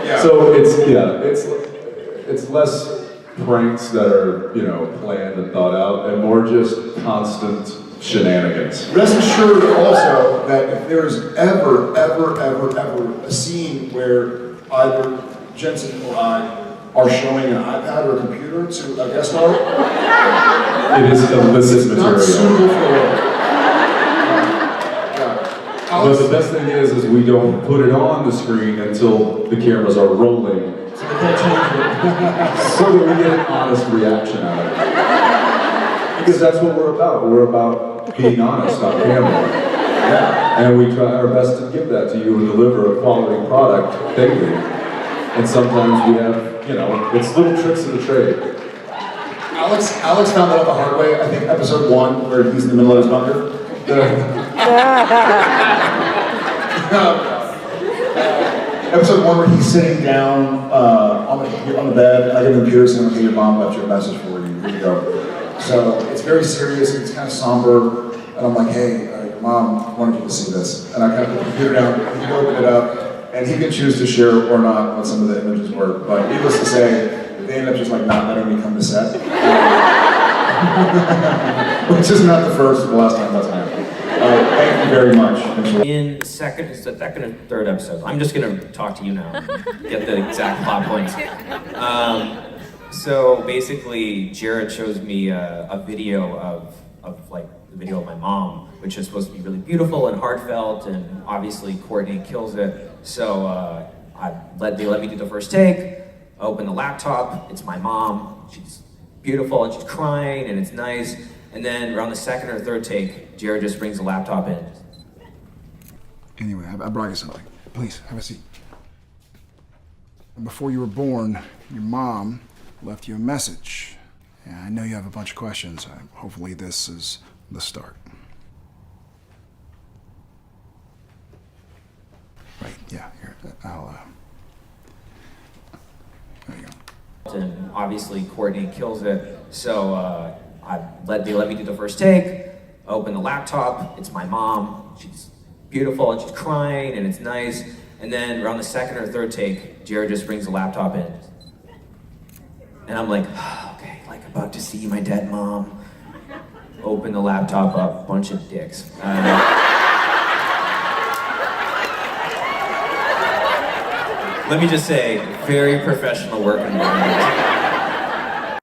Yeah. So it's less pranks that are, you know, planned and thought out, and more just constant shenanigans. Rest assured also that if there's ever a scene where either Jensen or I are showing an iPad or a computer to a guest star, It is illicit not material. suitable for But the best thing is we don't put it on the screen until the cameras are rolling, so they can't change it. so that we get an honest reaction out of it. Because that's what we're about. We're about being honest on camera. Yeah. And we try our best to give that to you and deliver a quality product daily. And sometimes we have, you know, it's little tricks of the trade. Alex found out the hard way, I think episode 1, where he's in the middle of his bunker. Episode 1 where he's sitting down on the bed, I get the computer saying, okay, your mom left you a message for you, here you go. So it's very serious, it's kind of somber, and I'm like, hey, your mom wanted you to see this. And I kind of put the computer down, he can open it up, and he can choose to share or not what some of the images were. But needless to say, they end up just like not letting me come to set. Which is not the first or the last time that's happened. Thank you very much. In the second and third episode, I'm just gonna talk to you now, get the exact plot points. So basically, Jared shows me a video of like the video of my mom, which is supposed to be really beautiful and heartfelt, and obviously Courtney kills it. So they let me do the first take. I open the laptop. It's my mom. She's beautiful and she's crying and it's nice. And then around the second or third take, Jared just brings the laptop in. Anyway, I brought you something. Please, have a seat. Before you were born, your mom left you a message. And I know you have a bunch of questions. Hopefully this is the start. Right, yeah, here, there you go. And obviously Courtney kills it. So they let me do the first take. I open the laptop. It's my mom. She's beautiful and she's crying and it's nice. And then around the second or third take, Jared just brings the laptop in. And I'm like, okay, like about to see my dead mom. Open the laptop up, bunch of dicks. Let me just say, very professional work environment.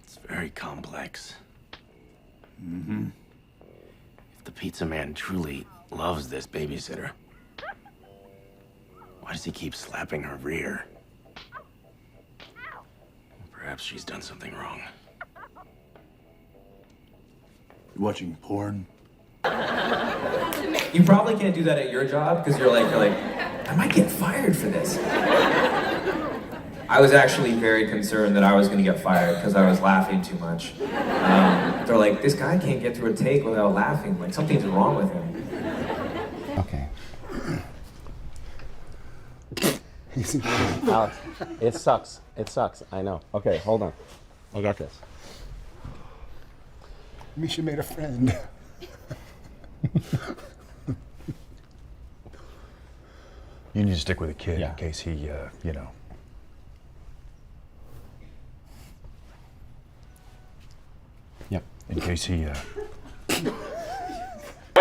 It's very complex. Mm-hmm. If the pizza man truly loves this babysitter, why does he keep slapping her rear? Perhaps she's done something wrong. You watching porn? You probably can't do that at your job because you're like, I might get fired for this. I was actually very concerned that I was going to get fired because I was laughing too much. They're like, this guy can't get through a take without laughing. Like, something's wrong with him. Okay. Alex, it sucks. It sucks. I know. Okay, hold on. I got this. Misha made a friend. You need to stick with the kid Yeah. in case he, you know. Yep. In case he,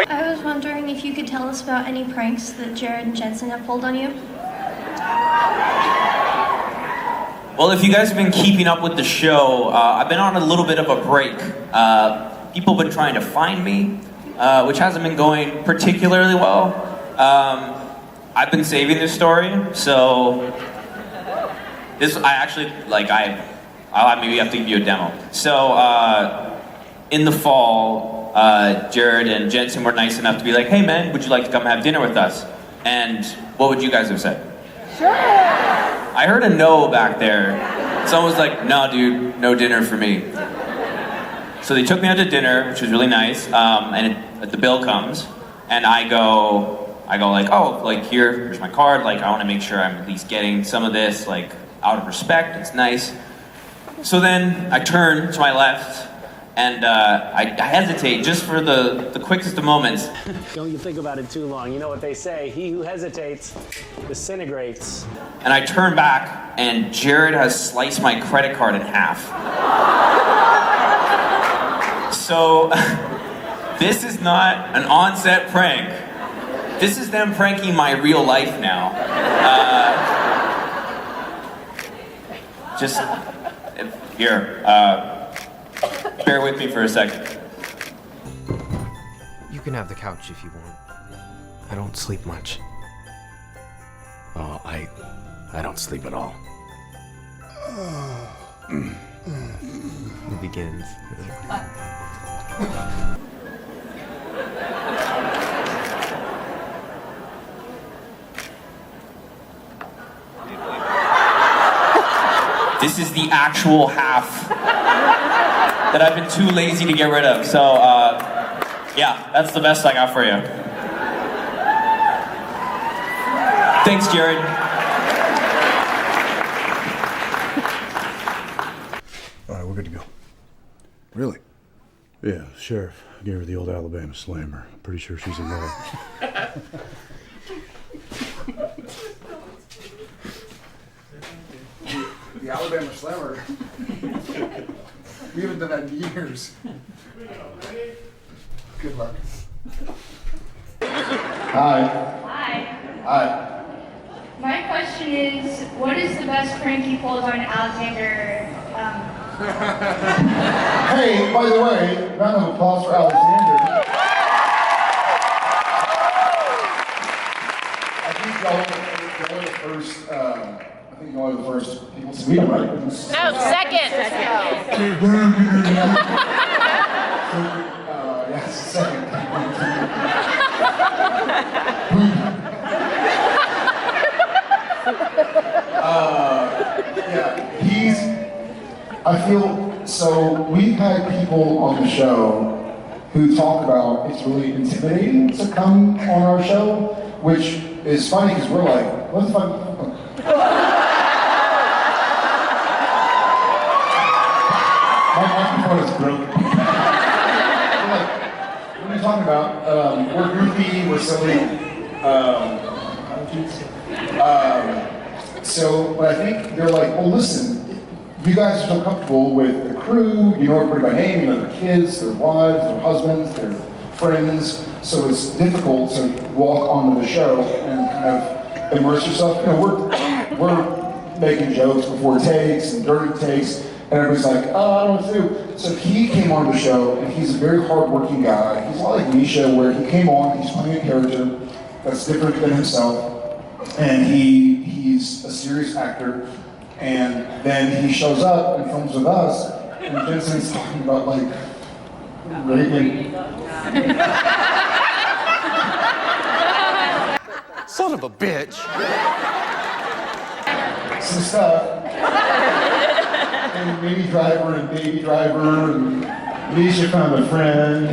I was wondering if you could tell us about any pranks that Jared and Jensen have pulled on you. Well, if you guys have been keeping up with the show, I've been on a little bit of a break. People have been trying to find me, which hasn't been going particularly well. I've been saving this story, so this I actually I'll maybe have to give you a demo. So in the fall, Jared and Jensen were nice enough to be like, "Hey man, would you like to come have dinner with us?" And what would you guys have said? Sure. I heard a no back there. Someone was like, "No, dude, no dinner for me." So they took me out to dinner, which was really nice. And the bill comes, and I go like, "Oh, like here's my card. Like I want to make sure I'm at least getting some of this, like out of respect. It's nice." So then I turn to my left, And I hesitate just for the quickest of moments. Don't you think about it too long. You know what they say, he who hesitates disintegrates. And I turn back, and Jared has sliced my credit card in half. So, this is not an on-set prank. This is them pranking my real life now. Just, here, bear with me for a second. You can have the couch if you want. I don't sleep much. Oh, I don't sleep at all. It begins. This is the actual half that I've been too lazy to get rid of. So, yeah, that's the best I got for you. Thanks, Jared. All right, we're good to go. Really? Yeah, Sheriff gave her the old Alabama slammer. Pretty sure she's in there. The Alabama Slammer. We haven't done that in years. Good luck. Hi. Hi. Hi. My question is, what is the best prank you pulled on Alexander? Hey, by the way, round of applause for Alexander. I think y'all are the first, I think y'all are the first people to meet him, right? No, second. Yes, second. I feel, so we've had people on the show who talk about it's really intimidating to come on our show, which is funny because we're like, what the fuck? My microphone is broken. We're like, what are you talking about? We're goofy, we're silly. But I think they're like, well, listen, you guys are so comfortable with the crew, you know everybody by name, you know their kids, their wives, their husbands, their friends, so it's difficult to walk onto the show and kind of immerse yourself. You know, we're making jokes before takes and during takes, and everybody's like, oh, I don't know what to do. So he came on the show, and he's a very hardworking guy. He's a lot like Misha, where he came on, he's playing a character that's different than himself, and he's a serious actor. And then he shows up and films with us, and Jensen's talking about like raping. Son of a bitch! Some stuff. And Baby Driver and Baby Driver and Misha found a friend.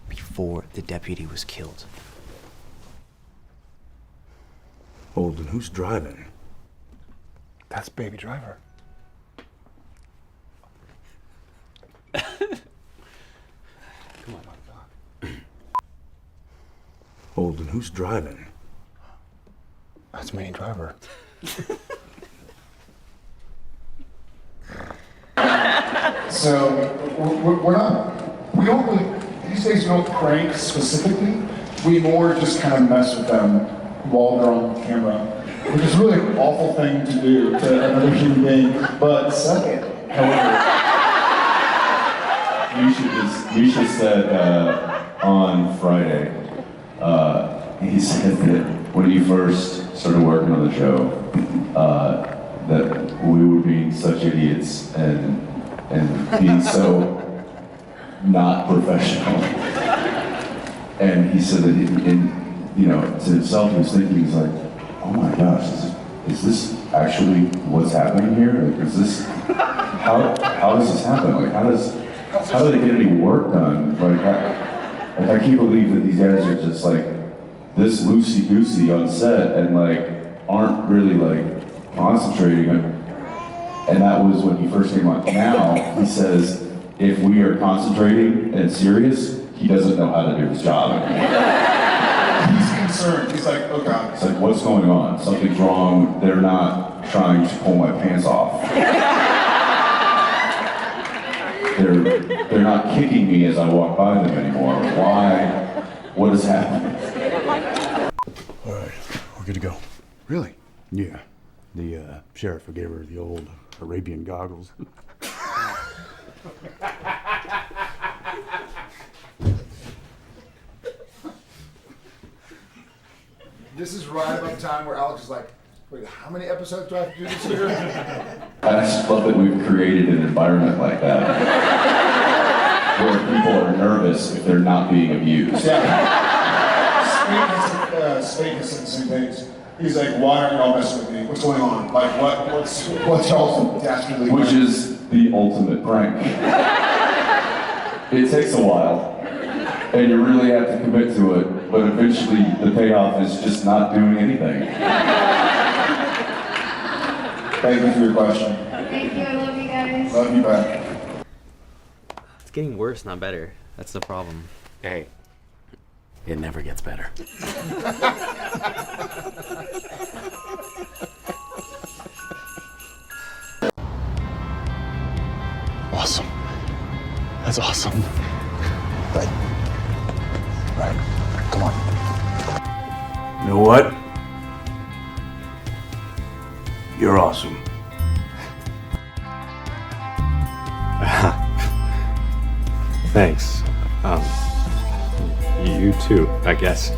Before the deputy was killed. Hold, and who's driving? That's Baby Driver. Come on, my God. Hold, and who's driving? That's Minnie Driver. So we don't really, these days we don't prank specifically. We more just kind of mess with them while they're on camera, which is really an awful thing to do to another human being, but suck it, however. Misha said on Friday, he said that when you first started working on the show, that we were being such idiots and being so not professional. And he said that to himself, he was thinking, he's like, oh my gosh, is this actually what's happening here? Like, is this, how does this happen? Like, how do they get any work done? Like, I can't believe that these guys are just like this loosey-goosey on set and like aren't really like concentrating. And that was when he first came on. Now he says if we are concentrating and serious, he doesn't know how to do his job. He's concerned. He's like, oh God. It's like, what's going on? Something's wrong. They're not trying to pull my pants off. They're not kicking me as I walk by them anymore. Why? What is happening? All right, we're good to go. Really? Yeah. The sheriff gave her the old Arabian goggles. This is right about the time where Alex is like, wait, how many episodes do I have to do this year? I just love that we've created an environment like that where people are nervous if they're not being abused. Yeah. Spade has said the same things. He's like, why aren't y'all messing with me? What's going on? Like, what's y'all's dastardly Which plan? is the ultimate prank. It takes a while, and you really have to commit to it, but eventually the payoff is just not doing anything. Thank you for your question. Thank you. I love you guys. Love you back. It's getting worse, not better. That's the problem. Hey, it never gets better. Awesome. That's awesome. Right. Come on. You know what? You're awesome. Thanks. You too, I guess.